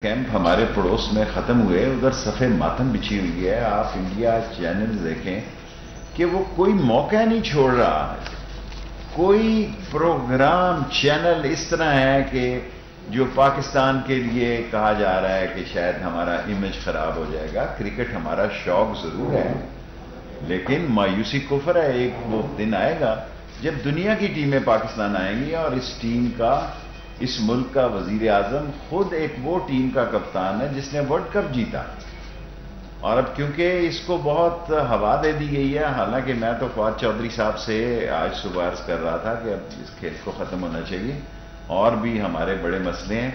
Camp ہمارے پڑوس میں ختم ہوئے، ادھر سفید ماتم بچھی ہوئی ہے. آپ انڈیا چینل دیکھیں کہ وہ کوئی موقع نہیں چھوڑ رہا. کوئی پروگرام چینل اس طرح ہے کہ جو پاکستان کے لیے کہا جا رہا ہے کہ شاید ہمارا امیج خراب ہو جائے گا. کرکٹ ہمارا شوق ضرور ہے لیکن مایوسی کفر ہے. ایک وہ دن آئے گا جب دنیا کی ٹیمیں پاکستان آئیں گی اور اس ٹیم کا، اس ملک کا وزیر اعظم خود ایک وہ ٹیم کا کپتان ہے جس نے ورلڈ کپ جیتا. اور اب کیونکہ اس کو بہت ہوا دے دی گئی ہے، حالانکہ میں تو فواد چودھری صاحب سے آج صبح عرض کر رہا تھا کہ اب اس کھیل کو ختم ہونا چاہیے، اور بھی ہمارے بڑے مسئلے ہیں،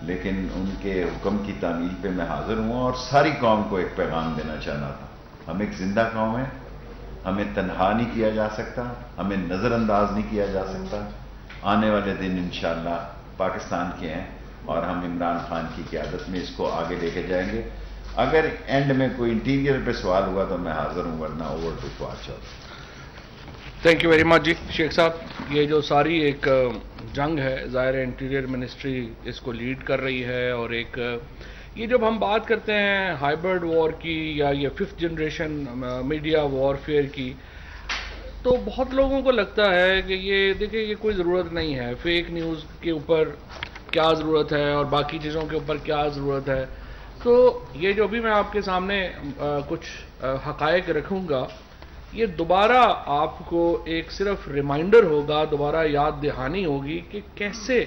لیکن ان کے حکم کی تعمیل پہ میں حاضر ہوں اور ساری قوم کو ایک پیغام دینا چاہنا تھا. ہم ایک زندہ قوم ہے، ہمیں تنہا نہیں کیا جا سکتا، ہمیں نظر انداز نہیں کیا جا سکتا. آنے والے دن انشاءاللہ پاکستان کے ہیں اور ہم عمران خان کی قیادت میں اس کو آگے لے کے جائیں گے. اگر اینڈ میں کوئی انٹیریئر پہ سوال ہوا تو میں حاضر ہوں، ورنہ over to Fawad Chaudhry. Thank you very much ji Sheikh sahib. یہ جو ساری ایک جنگ ہے، ظاہر انٹیریئر منسٹری اس کو لیڈ کر رہی ہے، اور ایک یہ جب ہم بات کرتے ہیں ہائبرڈ وار کی یا یہ 5th جنریشن میڈیا وارفیئر کی، تو بہت لوگوں کو لگتا ہے کہ یہ دیکھیں یہ کوئی ضرورت نہیں ہے. فیک نیوز کے اوپر کیا ضرورت ہے اور باقی چیزوں کے اوپر کیا ضرورت ہے. تو یہ جو بھی میں آپ کے سامنے کچھ حقائق رکھوں گا، یہ دوبارہ آپ کو ایک صرف ریمائنڈر ہوگا، دوبارہ یاد دہانی ہوگی کہ کیسے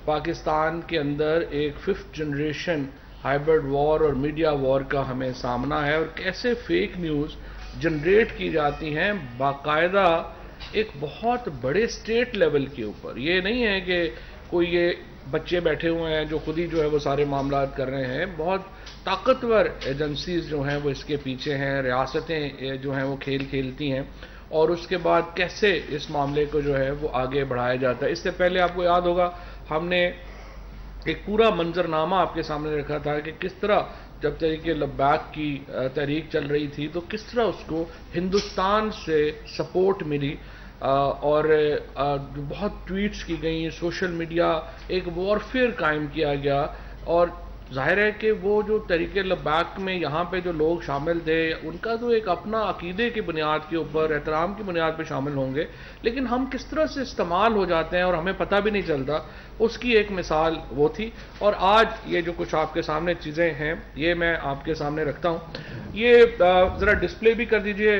پاکستان کے اندر ایک 5th جنریشن ہائبرڈ وار اور میڈیا وار کا ہمیں سامنا ہے، اور کیسے فیک نیوز جنریٹ کی جاتی ہیں باقاعدہ ایک بہت بڑے اسٹیٹ لیول کے اوپر. یہ نہیں ہے کہ کوئی یہ بچے بیٹھے ہوئے ہیں جو خود ہی جو ہے وہ سارے معاملات کر رہے ہیں. بہت طاقتور ایجنسیز جو ہیں وہ اس کے پیچھے ہیں، ریاستیں جو ہیں وہ کھیل کھیلتی ہیں، اور اس کے بعد کیسے اس معاملے کو جو ہے وہ آگے بڑھایا جاتا ہے. اس سے پہلے آپ کو یاد ہوگا ہم نے ایک پورا منظرنامہ آپ کے سامنے رکھا تھا کہ کس طرح جب تحریک لبیک کی تحریک چل رہی تھی تو کس طرح اس کو ہندوستان سے سپورٹ ملی، اور بہت ٹویٹس کی گئیں، سوشل میڈیا ایک وارفیئر قائم کیا گیا. اور ظاہر ہے کہ وہ جو تحریک لبیک میں یہاں پہ جو لوگ شامل تھے ان کا تو ایک اپنا عقیدے کی بنیاد کے اوپر، احترام کی بنیاد پہ شامل ہوں گے، لیکن ہم کس طرح سے استعمال ہو جاتے ہیں اور ہمیں پتہ بھی نہیں چلتا، اس کی ایک مثال وہ تھی. اور آج یہ جو کچھ آپ کے سامنے چیزیں ہیں یہ میں آپ کے سامنے رکھتا ہوں. یہ ذرا ڈسپلے بھی کر دیجئے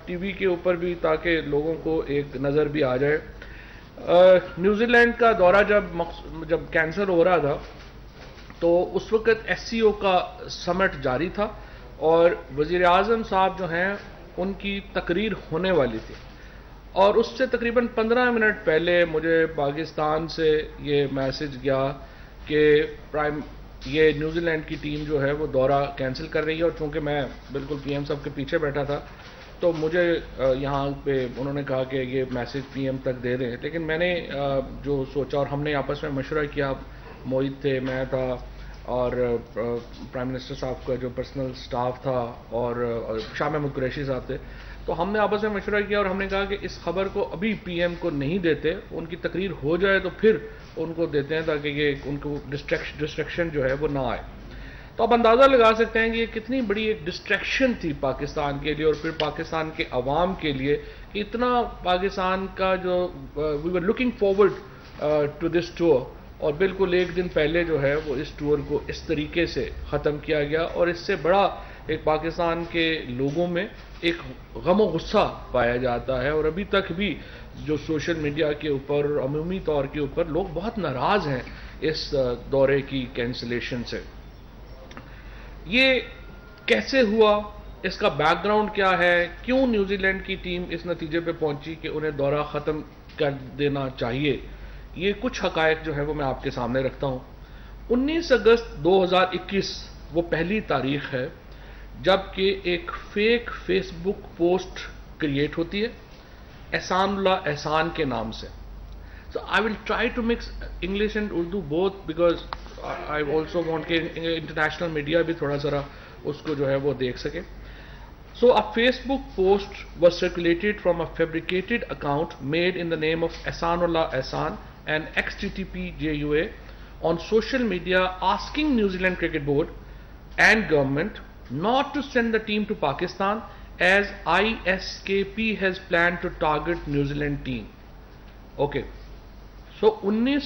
ٹی وی کے اوپر بھی تاکہ لوگوں کو ایک نظر بھی آ جائے. نیوزی لینڈ کا دورہ جب کینسل ہو رہا تھا تو اس وقت ایس سی او کا سمٹ جاری تھا، اور وزیر اعظم صاحب جو ہیں ان کی تقریر ہونے والی تھی، اور اس سے تقریباً 15 منٹ پہلے مجھے پاکستان سے یہ میسج گیا کہ یہ نیوزی لینڈ کی ٹیم جو ہے وہ دورہ کینسل کر رہی ہے. اور چونکہ میں بالکل پی ایم صاحب کے پیچھے بیٹھا تھا تو مجھے یہاں پہ انہوں نے کہا کہ یہ میسج پی ایم تک دے دیں. لیکن میں نے جو سوچا اور ہم نے آپس میں مشورہ کیا، موہت تھے، میں تھا، اور پرائم منسٹر صاحب کا جو پرسنل سٹاف تھا، اور شاہ محمود قریشی صاحب تھے، تو ہم نے آپس میں مشورہ کیا اور ہم نے کہا کہ اس خبر کو ابھی پی ایم کو نہیں دیتے، ان کی تقریر ہو جائے تو پھر ان کو دیتے ہیں تاکہ یہ ان کو ڈسٹریکشن جو ہے وہ نہ آئے. تو آپ اندازہ لگا سکتے ہیں کہ یہ کتنی بڑی ایک ڈسٹریکشن تھی پاکستان کے لیے اور پھر پاکستان کے عوام کے لیے کہ اتنا پاکستان کا جو we are looking forward to this tour, اور بالکل ایک دن پہلے جو ہے وہ اس ٹور کو اس طریقے سے ختم کیا گیا. اور اس سے بڑا ایک پاکستان کے لوگوں میں ایک غم و غصہ پایا جاتا ہے، اور ابھی تک بھی جو سوشل میڈیا کے اوپر عمومی طور کے اوپر لوگ بہت ناراض ہیں اس دورے کی کینسلیشن سے. یہ کیسے ہوا، اس کا بیک گراؤنڈ کیا ہے، کیوں نیوزی لینڈ کی ٹیم اس نتیجے پہ پہنچی کہ انہیں دورہ ختم کر دینا چاہیے، یہ کچھ حقائق جو ہے وہ میں آپ کے سامنے رکھتا ہوں. 19 اگست 2021 وہ پہلی تاریخ ہے جب کہ ایک فیک فیس بک پوسٹ کریٹ ہوتی ہے احسان اللہ احسان کے نام سے. So I will try to mix English and Urdu both because I also want کہ انٹرنیشنل میڈیا بھی تھوڑا ذرا اس کو جو ہے وہ دیکھ سکے. So a Facebook post was circulated from a fabricated account made in the name of Ehsanullah Ehsan and XTTP JUA on social media asking New Zealand Cricket Board and government not to send the team to Pakistan as ISKP has planned to target New Zealand team. Okay. So 19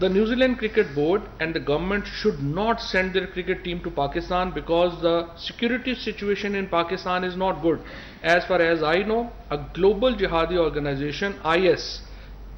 The New Zealand Cricket Board and the government should not send their cricket team to Pakistan because the security situation in Pakistan is not good. As far as I know, a global jihadi organization, IS,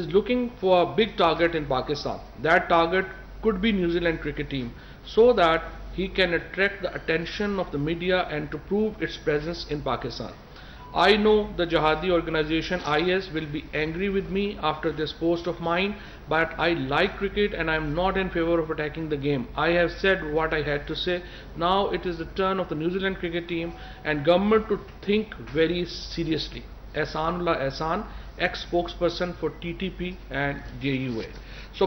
is looking for a big target in Pakistan. That target could be New Zealand cricket team, so that he can attract the attention of the media and to prove its presence in Pakistan. I know the jihadi organization IS will be angry with me after this post of mine, but I like cricket and I am not in favor of attacking the game. I have said what I had to say. Now it is the turn of the New Zealand cricket team and government to think very seriously. Ehsanullah Ehsan, ex-spokesperson for TTP and JUA. So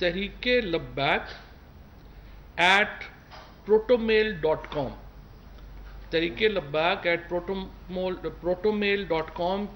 tehreek-labbaik@protomail.com. tehreek-labbaik@protomail.com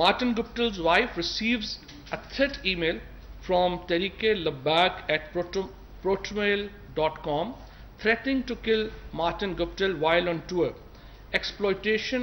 Martin Guptil's wife receives a threat email from tehreek-labbaik@protomail.com threatening to kill Martin Guptil while on tour. Exploitation,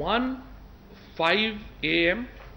1:05 AM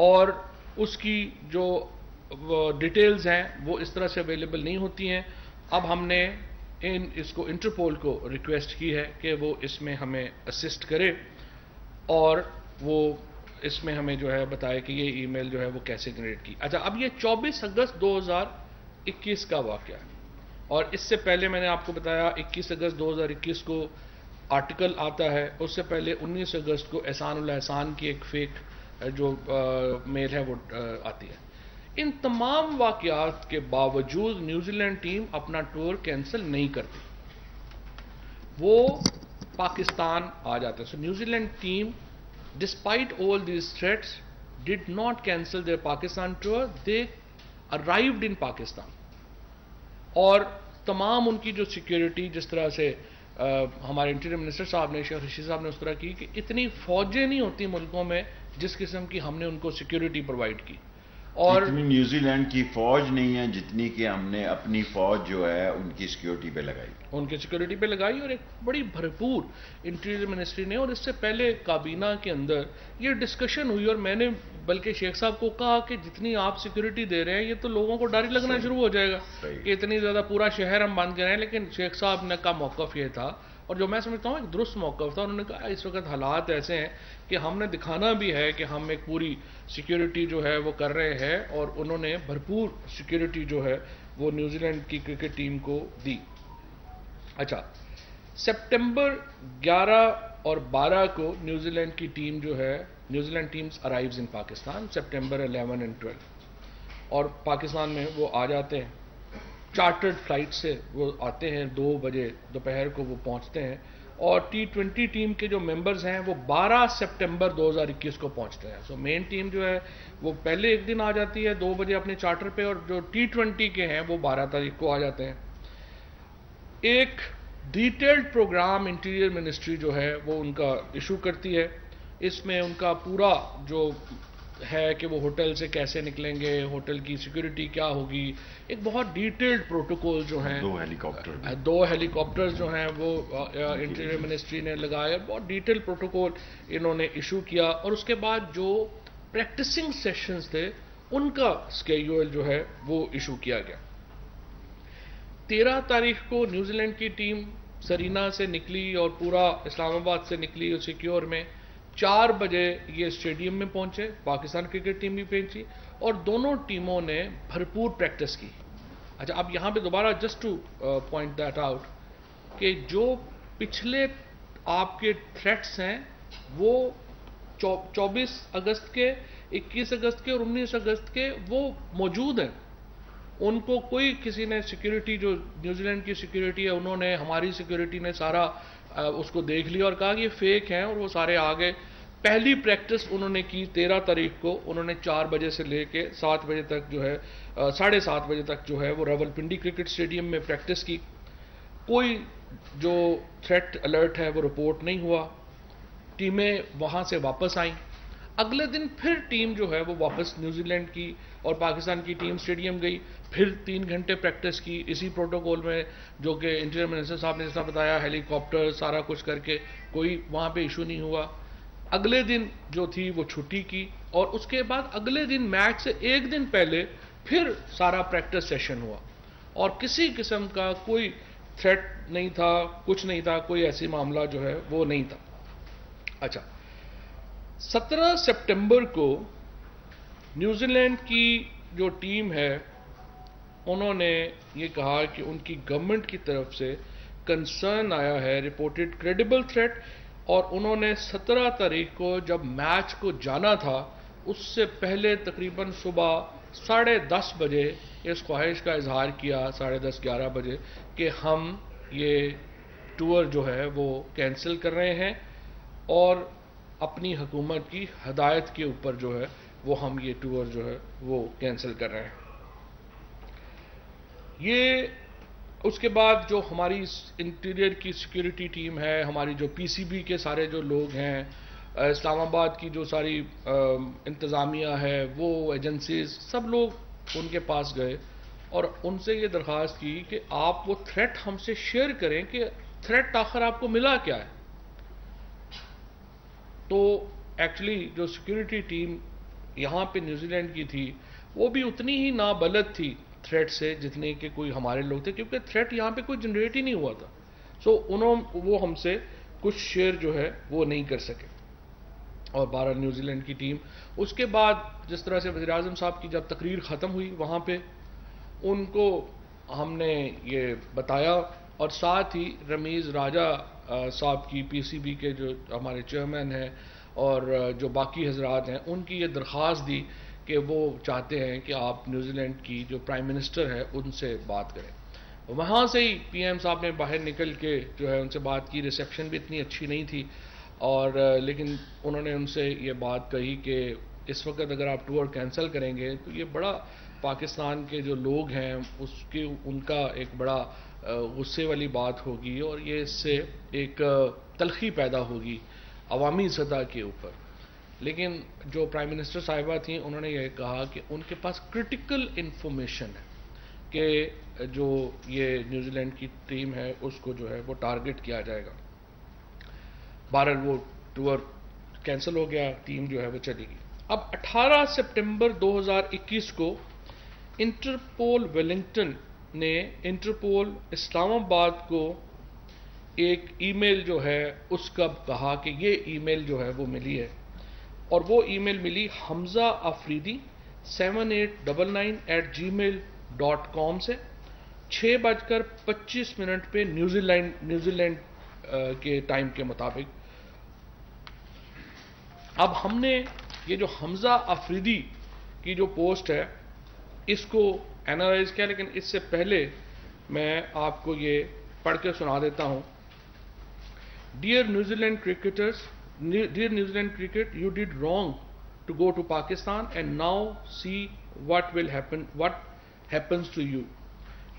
اور اس کی جو details ہیں وہ اس طرح سے available نہیں ہوتی ہیں. اب ہم نے اس کو انٹرپول کو ریکویسٹ کی ہے کہ وہ اس میں ہمیں اسسٹ کرے اور وہ اس میں ہمیں جو ہے بتائے کہ یہ ای میل جو ہے وہ کیسے جنریٹ کی. اچھا، اب یہ 24 اگست 2021 کا واقعہ ہے، اور اس سے پہلے میں نے آپ کو بتایا 21 اگست 2021 کو آرٹیکل آتا ہے. اس سے پہلے 19 اگست کو احسان اللہ احسان کی ایک فیک جو میل ہے وہ آتی ہے. ان تمام واقعات کے باوجود نیوزی لینڈ ٹیم اپنا ٹور کینسل نہیں کرتی، وہ پاکستان آ جاتے ہیں. So New Zealand team despite all these threats did not cancel their Pakistan tour, they arrived in Pakistan. اور تمام ان کی جو سیکیورٹی، جس طرح سے ہمارے انٹیریئر منسٹر صاحب نے، شیخ رشید صاحب نے اس طرح کی کہ اتنی فوجیں نہیں ہوتی ملکوں میں جس قسم کی ہم نے ان کو سیکیورٹی پرووائڈ کی. اور اتنی نیوزی لینڈ کی فوج نہیں ہے جتنی کہ ہم نے اپنی فوج جو ہے ان کی سیکیورٹی پہ لگائی، ان کی سیکیورٹی پہ لگائی، اور ایک بڑی بھرپور انٹیریئر منسٹری نے. اور اس سے پہلے کابینہ کے اندر یہ ڈسکشن ہوئی، اور میں نے بلکہ شیخ صاحب کو کہا کہ جتنی آپ سیکیورٹی دے رہے ہیں یہ تو لوگوں کو ڈر ہی لگنا شروع ہو جائے گا کہ اتنی زیادہ پورا شہر ہم بند کر رہے ہیں. لیکن شیخ صاحب نے کا موقف یہ تھا، اور جو میں سمجھتا ہوں ایک درست موقف تھا. انہوں نے کہا اس وقت حالات ایسے ہیں کہ ہم نے دکھانا بھی ہے کہ ہم ایک پوری سیکیورٹی جو ہے وہ کر رہے ہیں، اور انہوں نے بھرپور سیکیورٹی جو ہے وہ نیوزی لینڈ کی کرکٹ ٹیم کو دی. اچھا، سپٹمبر 11 اور 12 کو نیوزی لینڈ کی ٹیم جو ہے، New Zealand teams arrives in Pakistan September 11 and 12، اور پاکستان میں وہ آ جاتے ہیں. چارٹرڈ فلائٹ سے وہ آتے ہیں، 2 بجے دوپہر کو وہ پہنچتے ہیں. اور T20 ٹیم کے جو ممبرز ہیں وہ 12 سپٹمبر 2021 کو پہنچتے ہیں. سو مین ٹیم جو ہے وہ پہلے ایک دن آ جاتی ہے 2 بجے اپنے چارٹر پہ، اور جو T20 کے ہیں وہ 12 تاریخ کو آ جاتے ہیں. ایک ڈیٹیلڈ پروگرام انٹیریئر منسٹری جو ہے وہ ان کا ایشو کرتی ہے. اس میں ان کا پورا جو ہے کہ وہ ہوٹل سے کیسے نکلیں گے، ہوٹل کی سیکیورٹی کیا ہوگی، ایک بہت ڈیٹیلڈ پروٹوکول جو ہیں، 2 ہیلی کاپٹرز جو ہیں وہ انٹیریئر منسٹری نے لگائے، بہت ڈیٹیلڈ پروٹوکول انہوں نے ایشو کیا. اور اس کے بعد جو پریکٹسنگ سیشنز تھے ان کا اسکیڈول جو ہے وہ ایشو کیا گیا. 13 تاریخ کو نیوزی لینڈ کی ٹیم سرینا سے نکلی اور پورا اسلام آباد سے نکلی سیکیور میں. 4 بجے یہ اسٹیڈیم میں پہنچے، پاکستان کرکٹ ٹیم بھی پہنچی، اور دونوں ٹیموں نے بھرپور پریکٹس کی. اچھا، اب یہاں پہ دوبارہ just to point that out کہ جو پچھلے آپ کے تھریٹس ہیں وہ 24 اگست کے، 21 اگست کے اور 19 اگست کے وہ موجود ہیں. ان کو کوئی کسی نے سیکیورٹی، جو نیوزی لینڈ کی سیکیورٹی ہے انہوں نے، ہماری سیکیورٹی نے سارا اس کو دیکھ لیا اور کہا کہ یہ فیک ہیں، اور وہ سارے آگے. پہلی پریکٹس انہوں نے کی 13 تاریخ کو، انہوں نے 4 بجے سے لے کے 7 بجے تک جو ہے 7:30 بجے تک جو ہے وہ راولپنڈی کرکٹ اسٹیڈیم میں پریکٹس کی. کوئی جو تھریٹ الرٹ ہے وہ رپورٹ نہیں ہوا. ٹیمیں وہاں سے واپس آئیں. اگلے دن پھر ٹیم جو ہے وہ واپس نیوزی لینڈ کی اور پاکستان کی ٹیم اسٹیڈیم گئی، پھر 3 گھنٹے پریکٹس کی اسی پروٹوکول میں، جو کہ انٹیریئر منسٹر صاحب نے جیسا بتایا، ہیلی کاپٹر سارا کچھ کر کے کوئی وہاں پہ ایشو نہیں ہوا. اگلے دن جو تھی وہ چھٹی کی، اور اس کے بعد اگلے دن میچ سے 1 دن پہلے پھر سارا پریکٹس سیشن ہوا، اور کسی قسم کا کوئی تھریٹ نہیں تھا، کچھ نہیں تھا، کوئی ایسی معاملہ جو ہے وہ نہیں تھا. اچھا، 17 سپٹمبر کو نیوزی لینڈ کی جو ٹیم ہے انہوں نے یہ کہا کہ ان کی گورنمنٹ کی طرف سے کنسرن آیا ہے، رپورٹڈ کریڈیبل تھریٹ. اور انہوں نے 17 تاریخ کو جب میچ کو جانا تھا اس سے پہلے تقریباً صبح 10:30 بجے اس خواہش کا اظہار کیا، 10:30 11 بجے، کہ ہم یہ ٹور جو ہے وہ کینسل کر رہے ہیں، اور اپنی حکومت کی ہدایت کے اوپر جو ہے وہ ہم یہ ٹور جو ہے وہ کینسل کر رہے ہیں. یہ اس کے بعد جو ہماری انٹیریئر کی سیکیورٹی ٹیم ہے، ہماری جو PCB کے سارے جو لوگ ہیں، اسلام آباد کی جو ساری انتظامیہ ہے، وہ ایجنسیز، سب لوگ ان کے پاس گئے اور ان سے یہ درخواست کی کہ آپ وہ تھریٹ ہم سے شیئر کریں کہ تھریٹ آخر آپ کو ملا کیا ہے. تو ایکچولی جو سیکیورٹی ٹیم یہاں پہ نیوزی لینڈ کی تھی وہ بھی اتنی ہی نابلد تھی تھریٹ سے جتنے کہ کوئی ہمارے لوگ تھے، کیونکہ تھریٹ یہاں پہ کوئی جنریٹ ہی نہیں ہوا تھا. سو وہ ہم سے کچھ شیئر جو ہے وہ نہیں کر سکے. اور 12 نیوزی لینڈ کی ٹیم اس کے بعد جس طرح سے وزیر اعظم صاحب کی جب تقریر ختم ہوئی وہاں پہ ان کو ہم نے یہ بتایا، اور ساتھ ہی رمیز راجہ صاحب کی پی سی بی کے جو ہمارے چیئرمین ہیں اور جو باقی حضرات ہیں ان کی یہ درخواست دی کہ وہ چاہتے ہیں کہ آپ نیوزی لینڈ کی جو پرائم منسٹر ہے ان سے بات کریں. وہاں سے ہی پی ایم صاحب نے باہر نکل کے جو ہے ان سے بات کی. ریسیپشن بھی اتنی اچھی نہیں تھی، اور لیکن انہوں نے ان سے یہ بات کہی کہ اس وقت اگر آپ ٹور کینسل کریں گے تو یہ بڑا پاکستان کے جو لوگ ہیں ان کا ایک بڑا غصے والی بات ہوگی، اور یہ اس سے ایک تلخی پیدا ہوگی عوامی سطح کے اوپر. لیکن جو پرائم منسٹر صاحبہ تھیں انہوں نے یہ کہا کہ ان کے پاس کرٹیکل انفارمیشن ہے کہ جو یہ نیوزی لینڈ کی ٹیم ہے اس کو جو ہے وہ ٹارگٹ کیا جائے گا. بہرحال وہ ٹور کینسل ہو گیا، ٹیم جو ہے وہ چلی گئی. اب 18 سپٹمبر 2021 کو انٹرپول ویلنگٹن نے انٹرپول اسلام آباد کو ایک ای میل جو ہے اس کا کہا کہ یہ ای میل جو ہے وہ ملی ہے، اور وہ ای میل ملی حمزہ آفریدی 7899@gmail.com سے 6:25 پہ نیوزی لینڈ کے ٹائم کے مطابق. اب ہم نے یہ جو حمزہ آفریدی کی جو پوسٹ ہے اس کو اینالائز کیا، لیکن اس سے پہلے میں آپ کو یہ پڑھ کے سنا دیتا ہوں. Dear New Zealand cricketers, dear New Zealand cricket, you did wrong to go to Pakistan and now see what happens to you.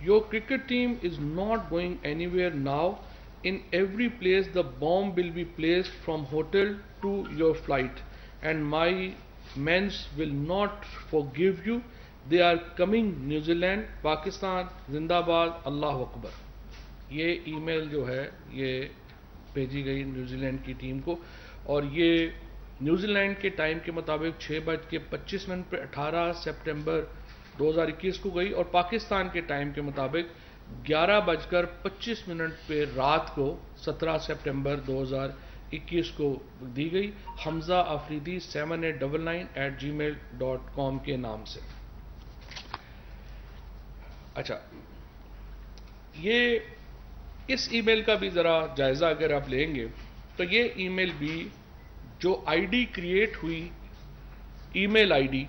Your cricket team is not going anywhere now. In every place the bomb will be placed from hotel to your flight, and my men will not forgive you. They are coming. New Zealand, Pakistan, Zindabad, Allahu Akbar. یہ ای میل جو ہے یہ بھیجی گئی New Zealand کی team کو، اور یہ نیوزی لینڈ کے ٹائم کے مطابق 6:25 پہ 18 سپٹمبر 2021 کو گئی، اور پاکستان کے ٹائم کے مطابق 11:25 پہ رات کو 17 سپٹمبر 2021 کو دی گئی حمزہ آفریدی 7899@gmail.com کے نام سے. اچھا، یہ اس ای میل کا بھی ذرا جائزہ اگر آپ لیں گے تو یہ ای میل بھی جو آئی ڈی کریٹ ہوئی ای میل آئی ڈی،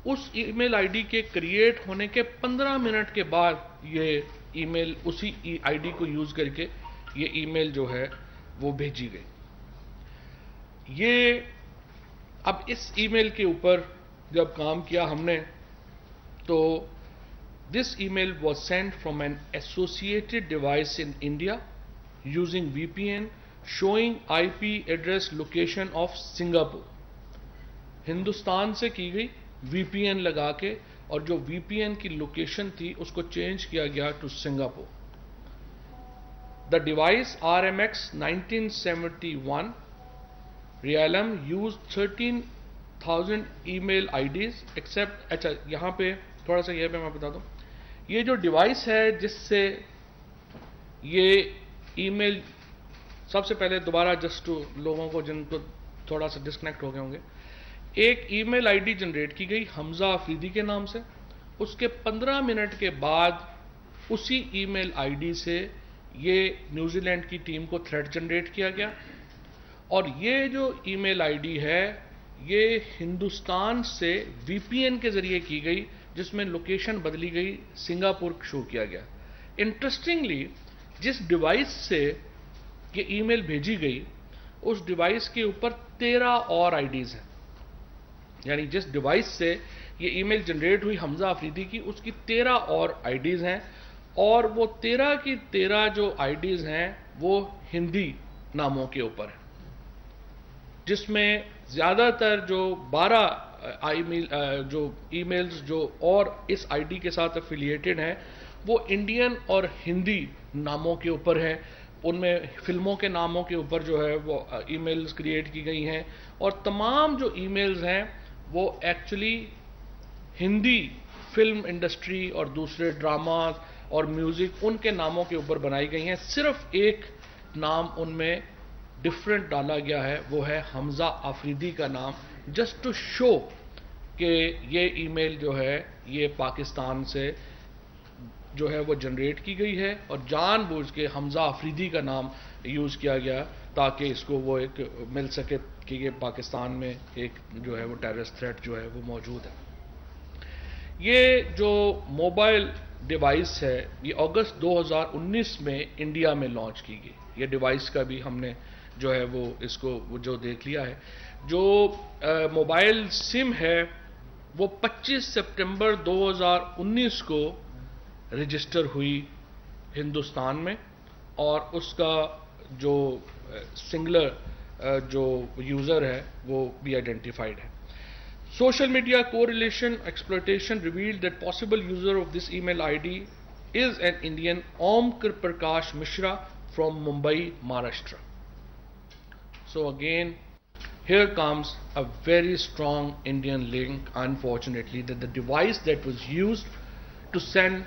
اس ای میل آئی ڈی کے کریٹ ہونے کے 15 منٹ کے بعد یہ ای میل اسی آئی ڈی کو یوز کر کے یہ ای میل جو ہے وہ بھیجی گئی. یہ اب اس ای میل کے اوپر جب کام کیا ہم نے تو this email was sent from an associated device in India using VPN showing IP address location of Singapore. Hindustan سے کی گئی وی پی این لگا کے، اور جو وی پی این کی لوکیشن تھی اس کو چینج کیا گیا to Singapore. The device RMX 1971 Realm used 13,000 email IDs except. اچھا یہاں پہ تھوڑا سا یہ میں بتا دوں، یہ جو ڈیوائس ہے جس سے یہ ای میل، سب سے پہلے دوبارہ جسٹ لوگوں کو جن کو تھوڑا سا ڈسکنیکٹ ہو گئے ہوں گے، ایک ای میل آئی ڈی جنریٹ کی گئی حمزہ آفریدی کے نام سے. اس کے 15 منٹ کے بعد اسی ای میل آئی ڈی سے یہ نیوزی لینڈ کی ٹیم کو تھریٹ جنریٹ کیا گیا، اور یہ جو ای میل آئی ڈی ہے یہ ہندوستان سے وی پی این کے ذریعے کی گئی جس میں لوکیشن بدلی گئی، سنگاپور شو کیا گیا. انٹرسٹنگلی جس ڈیوائس سے یہ ای میل بھیجی گئی اس ڈیوائس کے اوپر 13 اور آئی ڈیز ہیں، یعنی جس ڈیوائس سے یہ ای میل جنریٹ ہوئی حمزہ آفریدی کی اس کی 13 اور آئی ڈیز ہیں، اور وہ 13 کی 13 جو آئی ڈیز ہیں وہ ہندی ناموں کے اوپر ہیں، جس میں زیادہ تر جو 12 جو ای میلز جو اور اس آئی ڈی کے ساتھ افیلیٹڈ ہیں وہ انڈین اور ہندی ناموں کے اوپر ہیں. ان میں فلموں کے ناموں کے اوپر جو ہے وہ ای میلز کریٹ کی گئی ہیں، اور تمام جو ای میلز ہیں وہ ایکچولی ہندی فلم انڈسٹری اور دوسرے ڈراماز اور میوزک ان کے ناموں کے اوپر بنائی گئی ہیں. صرف ایک نام ان میں ڈفرینٹ ڈالا گیا ہے, وہ ہے حمزہ آفریدی کا نام, جسٹ ٹو شو کہ یہ ای میل جو ہے یہ پاکستان سے جو ہے وہ جنریٹ کی گئی ہے, اور جان بوجھ کے حمزہ آفریدی کا نام یوز کیا گیا تاکہ اس کو وہ ایک مل سکے کہ یہ پاکستان میں ایک جو ہے وہ ٹیررسٹ تھریٹ جو ہے وہ موجود ہے. یہ جو موبائل ڈیوائس ہے یہ اگست 2019 میں انڈیا میں لانچ کی گئی. یہ ڈیوائس کا بھی ہم نے جو ہے وہ اس کو جو دیکھ لیا ہے. جو موبائل سم ہے وہ 25 سپٹمبر 2019 کو رجسٹر ہوئی ہندوستان میں, اور اس کا جو سنگلر جو یوزر ہے وہ بھی آئیڈینٹیفائڈ ہے. Social media correlation exploitation revealed that possible user of this email ID is an Indian Om Prakash Mishra from Mumbai, Maharashtra. So again, here comes a very strong Indian link, unfortunately, that the device that was used to send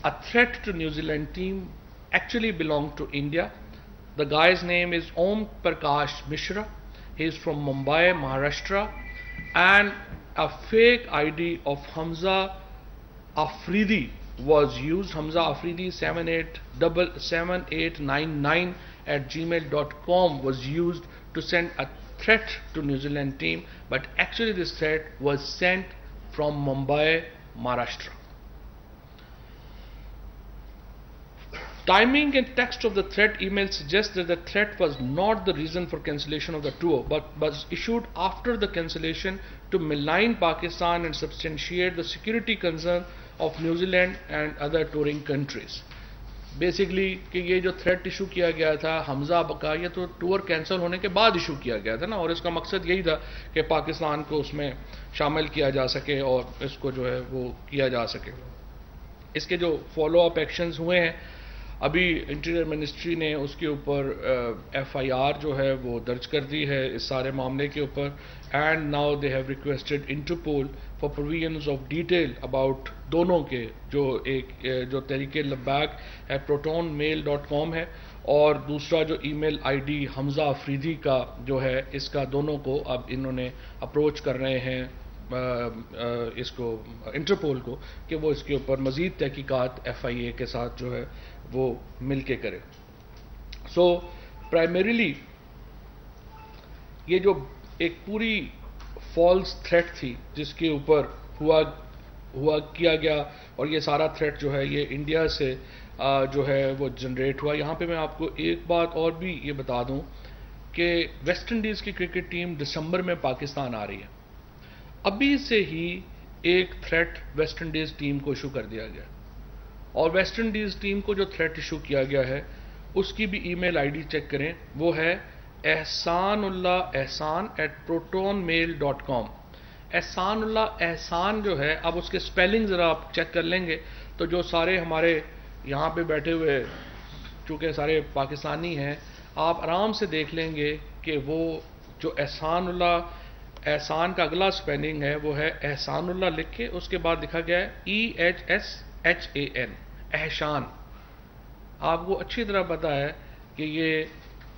a threat to New Zealand team actually belonged to India. The guy's name is Om Prakash Mishra. He is from Mumbai, Maharashtra. And a fake ID of Hamza Afridi was used. Hamza Afridi 7899 at gmail.com was used to send a threat to New Zealand team, but actually this threat was sent from Mumbai, Maharashtra. Timing and text of the threat email suggests that the threat was not the reason for cancellation of the tour, but was issued after the cancellation to malign Pakistan and substantiate the security concern of New Zealand and other touring countries. Basically کہ یہ جو threat issue کیا گیا تھا حمزہ کا, یہ تو tour cancel ہونے کے بعد ایشو کیا گیا تھا نا, اور اس کا مقصد یہی تھا کہ پاکستان کو اس میں شامل کیا جا سکے اور اس کو جو ہے وہ کیا جا سکے. اس کے جو فالو اپ ایکشنز ہوئے ہیں, ابھی انٹیریئر منسٹری نے اس کے اوپر ایف آئی آر جو ہے وہ درج کر دی ہے اس سارے معاملے کے اوپر, and now they have requested Interpol for provisions of detail about دونوں کے, جو ایک جو تحریک لبیک ہے protonmail.com ہے, اور دوسرا جو ای میل آئی ڈی حمزہ آفریدی کا جو ہے, اس کا دونوں کو اب انہوں نے اپروچ کر رہے ہیں اس کو انٹرپول کو کہ وہ اس کے اوپر مزید تحقیقات ایف آئی اے کے ساتھ جو ہے وہ مل کے کرے. سو پرائمریلی یہ جو ایک پوری فالس تھریٹ تھی جس کے اوپر ہوا کیا گیا, اور یہ سارا تھریٹ جو ہے یہ انڈیا سے جو ہے وہ جنریٹ ہوا. یہاں پہ میں آپ کو ایک بات اور بھی یہ بتا دوں کہ ویسٹ انڈیز کی کرکٹ ٹیم دسمبر میں پاکستان آ رہی ہے. ابھی سے ہی ایک تھریٹ ویسٹ انڈیز ٹیم کو ایشو کر دیا گیا, اور ویسٹ انڈیز ٹیم کو جو تھریٹ ایشو کیا گیا ہے اس کی بھی ای میل آئی ڈی چیک کریں, وہ ہے احسان اللہ احسان @protonmail.com. احسان اللہ احسان جو ہے, اب اس کے سپیلنگ ذرا آپ چیک کر لیں گے تو جو سارے ہمارے یہاں پہ بیٹھے ہوئے چونکہ سارے پاکستانی ہیں, آپ آرام سے دیکھ لیں گے کہ وہ جو احسان اللہ احسان کا اگلا سپیلنگ ہے وہ ہے احسان اللہ لکھ کے اس کے بعد لکھا گیا ہے EHSHAN, احشان. آپ کو اچھی طرح پتا ہے کہ یہ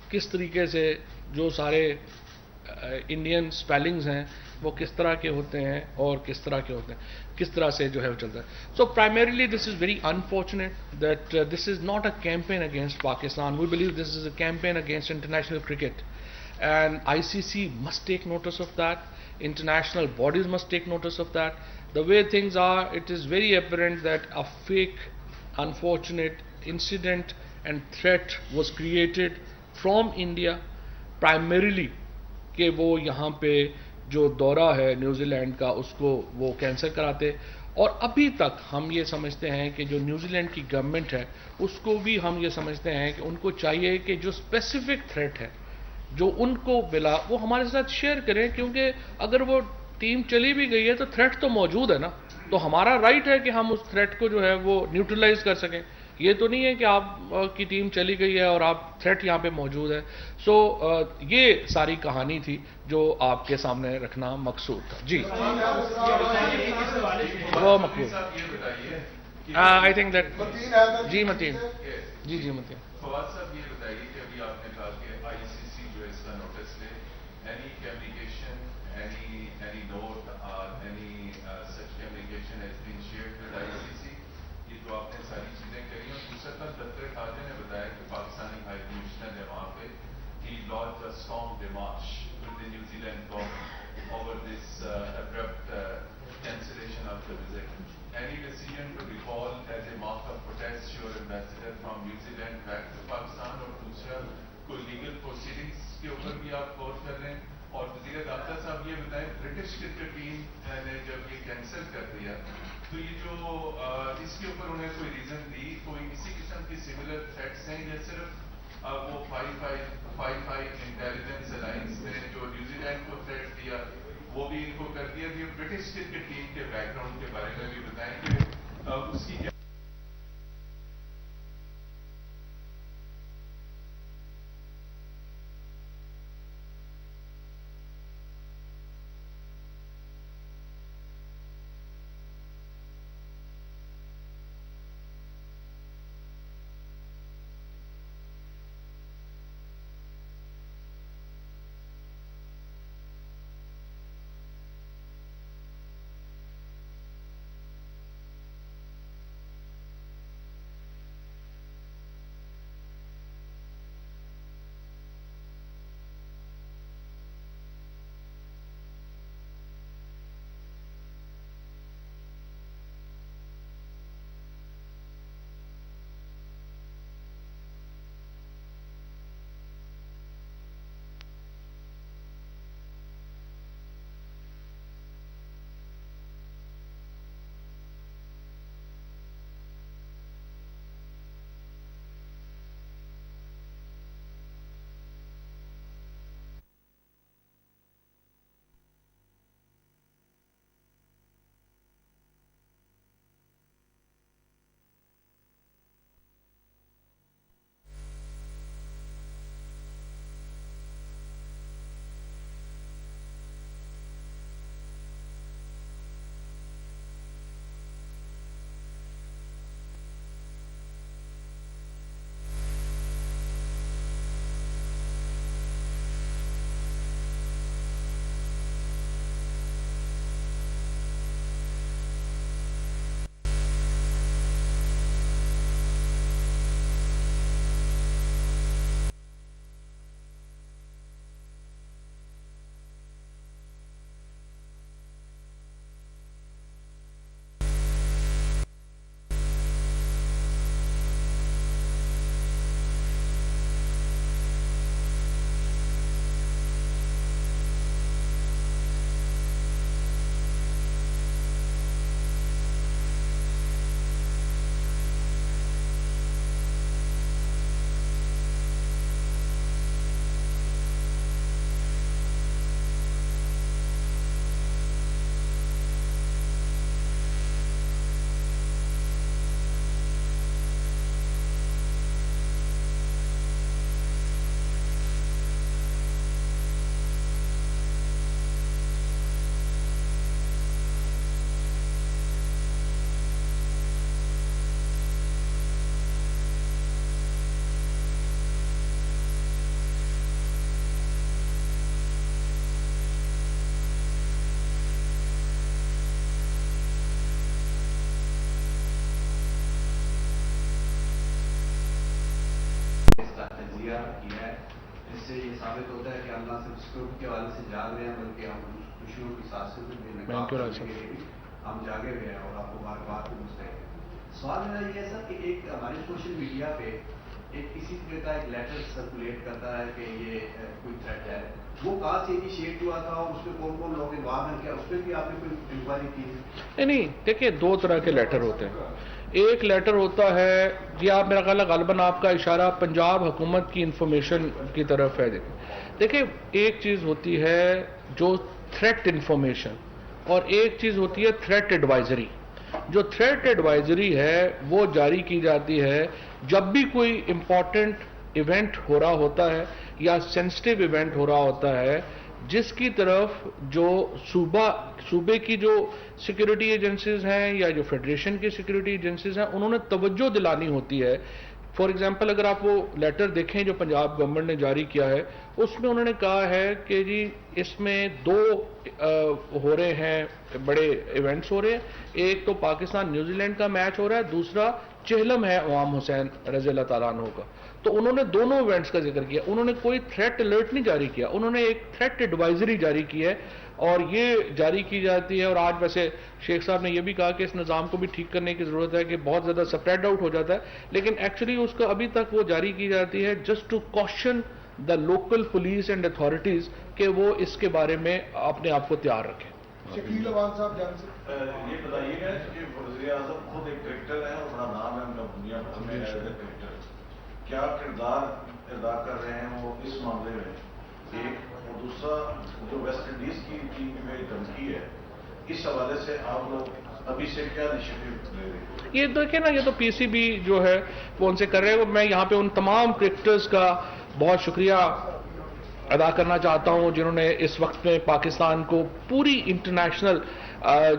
کس طریقے سے جو سارے انڈین سپیلنگز ہیں وہ کس طرح کے ہوتے ہیں اور کس طرح کے ہوتے ہیں, کس طرح سے جو ہے وہ چلتا ہے. So primarily this is very unfortunate that this is not a campaign against Pakistan. We believe this is a campaign against international cricket, and ICC must take notice of that, international bodies must take notice of that. The way things are, it is very apparent that a fake, unfortunate incident and threat was created from India primarily کہ وہ یہاں پہ جو دورہ ہے New Zealand کا اس کو وہ کینسل کراتے. اور ابھی تک ہم یہ سمجھتے ہیں کہ جو نیوزی لینڈ کی گورنمنٹ ہے اس کو بھی ہم یہ سمجھتے ہیں کہ ان کو چاہیے کہ جو اسپیسیفک تھریٹ ہے جو ان کو ملا وہ ہمارے ساتھ شیئر کریں, کیونکہ اگر وہ ٹیم چلی بھی گئی ہے تو تھریٹ تو موجود ہے نا, تو ہمارا رائٹ ہے کہ ہم اس تھریٹ کو جو ہے وہ نیوٹرلائز کر سکیں. یہ تو نہیں ہے کہ آپ کی ٹیم چلی گئی ہے اور آپ تھریٹ یہاں پہ موجود ہے. سو یہ ساری کہانی تھی جو آپ کے سامنے رکھنا مقصود تھا. جی وہ مقبول. آئی تھنک دیٹ جی متین جی متین. فواد صاحب یہ بتائیے کہ ابھی آپ نے کہا کہ آئی سی سی جو اس کا نوٹس لے, اینی کمیونیکیشن, اینی نوٹ اور any such communication has been shared with I C C. یہ جو آپ نے ساری چیزیں کری. اور دوسرا طرف دفتر خارجہ نے بتایا کہ پاکستانی ہائی کمشنر ہے وہاں پہ, he launch a strong demarche with the New Zealand government over this abrupt cancellation of the visit. Any decision to recall as a mark of protest your ambassador from New Zealand back to Pakistan, اور دوسرا کوئی legal proceedings کے اوپر بھی آپ غور کر رہے ہیں؟ اور وزیر داخلہ صاحب یہ بتائیں, برٹش کرکٹ ٹیم نے جب یہ کینسل کر دیا تو یہ جو اس کے اوپر انہیں کوئی ریزن دی, کوئی کسی قسم کی سملر تھریٹس ہیں یا صرف وہ فائیو انٹیلیجنس الائنس نے جو نیوزی لینڈ کو تھریٹ دیا وہ بھی ان کو کر دیا؟ بھی برٹش کرکٹ ٹیم کے بیک گراؤنڈ کے بارے میں بھی بتائیں کہ اس کی کیا کیا ہے. اس سے یہ ثابت ہوتا ہے کہ اللہ صرف سکوپ کے حوالے سے جاگ رہے ہیں بلکہ ہم خوشیوں کی سانسوں سے ہم جاگے ہوئے ہیں اور آپ کو بار بار پوچھ رہے ہیں. سوال میرا یہ ہے سر کہ ایک ہمارے سوشل میڈیا پہ ایک کسی طرح کا ایک لیٹر سرکولیٹ کرتا ہے کہ یہ کوئی تھریٹ ہے, وہ کہاں سے انیشیٹ ہوا تھا اور اس میں کون کون لوگ انوالو ہیں, کیا اس پہ بھی آپ نے کوئی انکوائری کی ہے؟ نہیں دیکھیے, دو طرح کے لیٹر ہوتے ہیں. ایک لیٹر ہوتا ہے, یہ آپ میرا خیال ہے غالباً آپ کا اشارہ پنجاب حکومت کی انفارمیشن کی طرف ہے. دیکھیں ایک چیز ہوتی ہے جو تھریٹ انفارمیشن اور ایک چیز ہوتی ہے تھریٹ ایڈوائزری. جو تھریٹ ایڈوائزری ہے وہ جاری کی جاتی ہے جب بھی کوئی امپورٹنٹ ایونٹ ہو رہا ہوتا ہے یا سینسٹیو ایونٹ ہو رہا ہوتا ہے جس کی طرف جو صوبے کی جو سیکیورٹی ایجنسیز ہیں یا جو فیڈریشن کی سیکیورٹی ایجنسیز ہیں انہوں نے توجہ دلانی ہوتی ہے. فار ایگزامپل اگر آپ وہ لیٹر دیکھیں جو پنجاب گورنمنٹ نے جاری کیا ہے اس میں انہوں نے کہا ہے کہ جی اس میں 2 ہو رہے ہیں بڑے ایونٹس ہو رہے ہیں. ایک تو پاکستان نیوزی لینڈ کا میچ ہو رہا ہے, دوسرا چہلم ہے امام حسین رضی اللہ تعالیٰ عنہ کا. تو انہوں نے دونوں ایونٹس کا ذکر کیا, انہوں نے کوئی تھریٹ الرٹ نہیں جاری کیا, انہوں نے ایک تھریٹ ایڈوائزری جاری کی ہے اور یہ جاری کی جاتی ہے. اور آج ویسے شیخ صاحب نے یہ بھی کہا کہ اس نظام کو بھی ٹھیک کرنے کی ضرورت ہے کہ بہت زیادہ سپریڈ آؤٹ ہو جاتا ہے, لیکن ایکچولی اس کا ابھی تک وہ جاری کی جاتی ہے just to question the local police and authorities کہ وہ اس کے بارے میں اپنے آپ کو تیار رکھیں. شکیل امان صاحب جان سے یہ بتائیے گا کہ وزیر اعظم خود ایک کرکٹر ہے اور بڑا نام ہے ان کا دنیا بھر میں کرکٹر, کیا کردار ادا کر رہے ہیں وہ اس معاملے میں, ایک, اور دوسرا جو ویسٹ انڈیز کی ٹیم میں دھمکی ہے اس حوالے سے آپ لوگ ابھی سے کیا انیشیٹو لے رہے ہیں؟ یہ دیکھیں نا, یہ تو پی سی بی جو ہے وہ ان سے کر رہے ہیں. میں یہاں پہ ان تمام کرکٹرز کا بہت شکریہ ادا کرنا چاہتا ہوں جنہوں نے اس وقت میں پاکستان کو پوری انٹرنیشنل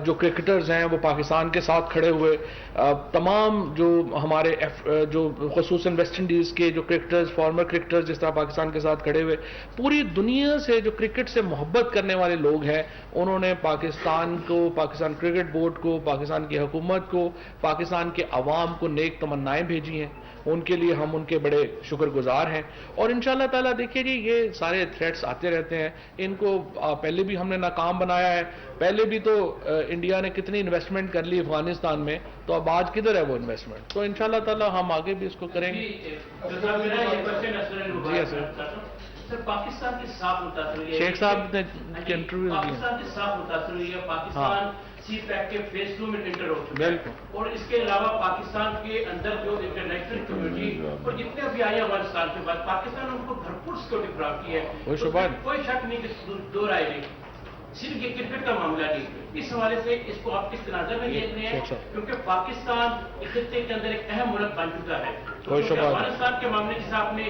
جو کرکٹرز ہیں وہ پاکستان کے ساتھ کھڑے ہوئے. تمام جو ہمارے جو خصوصاً ویسٹ انڈیز کے جو کرکٹرز فارمر کرکٹرز جس طرح پاکستان کے ساتھ کھڑے ہوئے, پوری دنیا سے جو کرکٹ سے محبت کرنے والے لوگ ہیں انہوں نے پاکستان کو, پاکستان کرکٹ بورڈ کو, پاکستان کی حکومت کو, پاکستان کے عوام کو نیک تمنائیں بھیجی ہیں. ان کے لیے ہم ان کے بڑے شکر گزار ہیں. اور انشاءاللہ تعالیٰ دیکھیے جی یہ سارے تھریٹس آتے رہتے ہیں, ان کو پہلے بھی ہم نے ناکام بنایا ہے. پہلے بھی تو انڈیا نے کتنی انویسٹمنٹ کر لی افغانستان میں, تو اب آج کدھر ہے وہ انویسٹمنٹ؟ تو انشاءاللہ تعالیٰ ہم آگے بھی اس کو کریں گے. جی سر پاکستان کی صاف متاثر شیخ صاحب نے انٹرویو دیا, پاکستان کی صاف متاثر ہوئی ہے. پاکستان سی پیک کے فیز 2 میں انٹر ہو چکا ہے, اور اس کے علاوہ پاکستان کے اندر جو انٹرنیشنل کمیونٹی اور جتنے بھی آئے افغانستان کے بعد پاکستان نے ان کو بھرپور سیکورٹی فراہم کی ہے. کوئی شک نہیں کہ دو رائے نہیں, صرف یہ کرکٹ کا معاملہ نہیں. اس حوالے سے اس کو آپ کس تناظر میں دیکھتے ہیں, کیونکہ پاکستان اس خطے کے اندر ایک اہم ملک بن چکا ہے. افغانستان کے معاملے جیسے آپ نے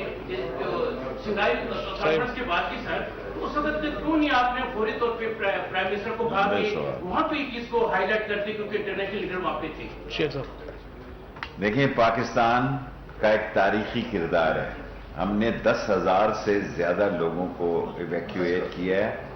سنگائی کانفرنس کی بات کی سر, اس وقت کیوں نہیں آپ نے فوری طور پہ پرائم منسٹر کو کہا کہ وہاں پہ اس کو ہائی لائٹ کرتے کیونکہ انٹرنیشنل لیڈر وہاں پہ تھے. دیکھیں پاکستان کا ایک تاریخی کردار ہے. ہم نے 10,000 سے زیادہ لوگوں کو ایویکیویٹ کیا ہے,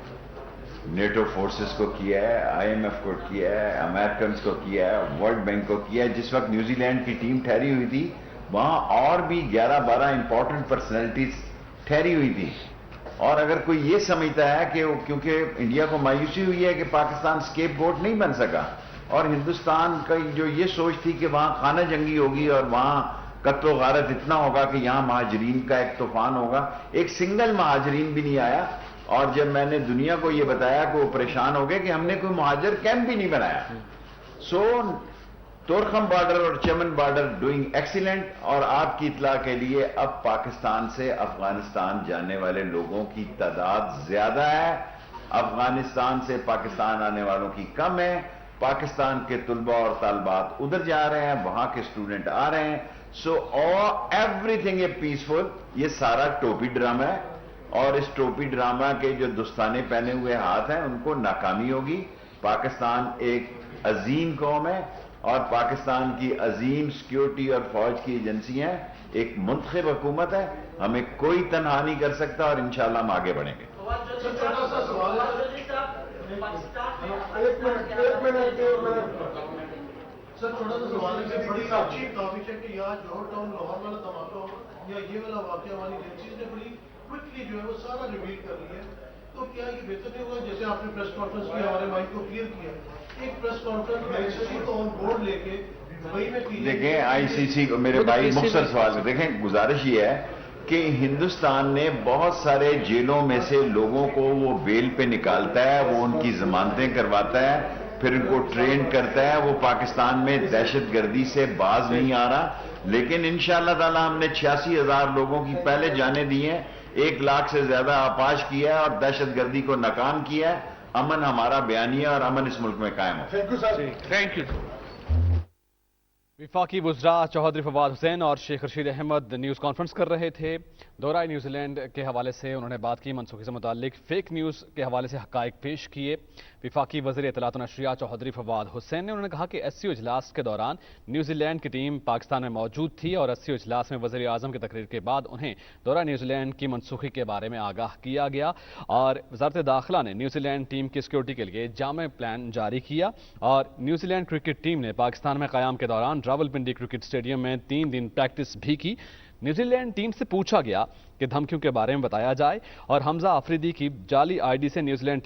نیٹو فورسز کو کیا ہے, IMF کو کیا ہے, امریکنز کو کیا ہے, ورلڈ بینک کو کیا ہے. جس وقت نیوزی لینڈ کی ٹیم ٹھہری ہوئی تھی وہاں اور بھی 11-12 امپورٹنٹ پرسنالٹیز ٹھہری ہوئی تھی. اور اگر کوئی یہ سمجھتا ہے کہ کیونکہ انڈیا کو مایوسی ہوئی ہے کہ پاکستان اسکیپ گوٹ نہیں بن سکا, اور ہندوستان کا جو یہ سوچ تھی کہ وہاں خانہ جنگی ہوگی اور وہاں قتل و غارت اتنا ہوگا کہ یہاں مہاجرین کا ایک طوفان ہوگا, ایک سنگل مہاجرین بھی نہیں آیا. اور جب میں نے دنیا کو یہ بتایا کہ وہ پریشان ہو گئے کہ ہم نے کوئی مہاجر کیمپ بھی نہیں بنایا. سو تورخم بارڈر اور چمن بارڈر ڈوئنگ ایکسیلنٹ. اور آپ کی اطلاع کے لیے اب پاکستان سے افغانستان جانے والے لوگوں کی تعداد زیادہ ہے, افغانستان سے پاکستان آنے والوں کی کم ہے. پاکستان کے طلباء اور طالبات ادھر جا رہے ہیں, وہاں کے اسٹوڈنٹ آ رہے ہیں. So every thing a peaceful. یہ سارا ٹوپی ڈرامہ ہے, اور اس ٹوپی ڈرامہ کے جو دستانے پہنے ہوئے ہاتھ ہیں ان کو ناکامی ہوگی. پاکستان ایک عظیم قوم ہے, اور پاکستان کی عظیم سیکیورٹی اور فوج کی ایجنسیاں ہیں, ایک منتخب حکومت ہے, ہمیں کوئی تنہا نہیں کر سکتا, اور انشاءاللہ ہم آگے بڑھیں گے. چھوٹا سا سوال ہے سر, چھوٹا سا سوال ہے کہ بڑی اچھی ٹاپک ہے کہ یہاں جوہر ٹاؤن لاہور والا دھماکہ یا یہ والا واقعہ والی ایجنسیز نے بڑی کوئکلی جو ہے وہ سارا ریویل کر لی ہے. تو کیا یہ بہتر نہیں ہوگا جیسے آپ نے پریس کانفرنس کی ہمارے مائک کو کلیئر کیا, ایک پریس کانفرنس کو آن بورڈ لے کے دبئی میں کی؟ دیکھیں ICC کو میرے بھائی مختصر سوال, دیکھیں گزارش یہ ہے کہ ہندوستان نے بہت سارے جیلوں میں سے لوگوں کو وہ بیل پہ نکالتا ہے, وہ ان کی ضمانتیں کرواتا ہے, پھر ان کو ٹرین کرتا ہے. وہ پاکستان میں دہشت گردی سے باز نہیں آ رہا, لیکن انشاءاللہ تعالی ہم نے 86,000 لوگوں کی پہلے جانیں دی ہیں, 1 لاکھ سے زیادہ آپاش کیا ہے, اور دہشت گردی کو ناکام کیا ہے. امن ہمارا بیانیہ, اور امن اس ملک میں قائم ہو. Thank you. وفاقی وزراء چودھری فواد حسین اور شیخ رشید احمد نیوز کانفرنس کر رہے تھے. دورہ نیوزی لینڈ کے حوالے سے انہوں نے بات کی. منسوخی سے متعلق فیک نیوز کے حوالے سے حقائق پیش کیے. وفاقی وزیر اطلاعات و نشریات چودھری فواد حسین نے انہوں نے کہا کہ ایس سی او اجلاس کے دوران نیوزی لینڈ کی ٹیم پاکستان میں موجود تھی اور ایس سی او اجلاس میں وزیر اعظم کی تقریر کے بعد انہیں دورہ نیوزی لینڈ کی منسوخی کے بارے میں آگاہ کیا گیا اور وزارت داخلہ نے نیوزی لینڈ ٹیم کی سیکیورٹی کے لیے جامع پلان جاری کیا اور نیوزی لینڈ کرکٹ ٹیم نے پاکستان میں قیام کے دوران راولپنڈی کرکٹ اسٹیڈیم میں 3 دن پریکٹس بھی کی. نیوزی لینڈ ٹیم سے پوچھا گیا کہ دھمکیوں کے بارے میں بتایا جائے اور حمزہ آفریدی کی جعلی آئی ڈی سے نیوزی لینڈ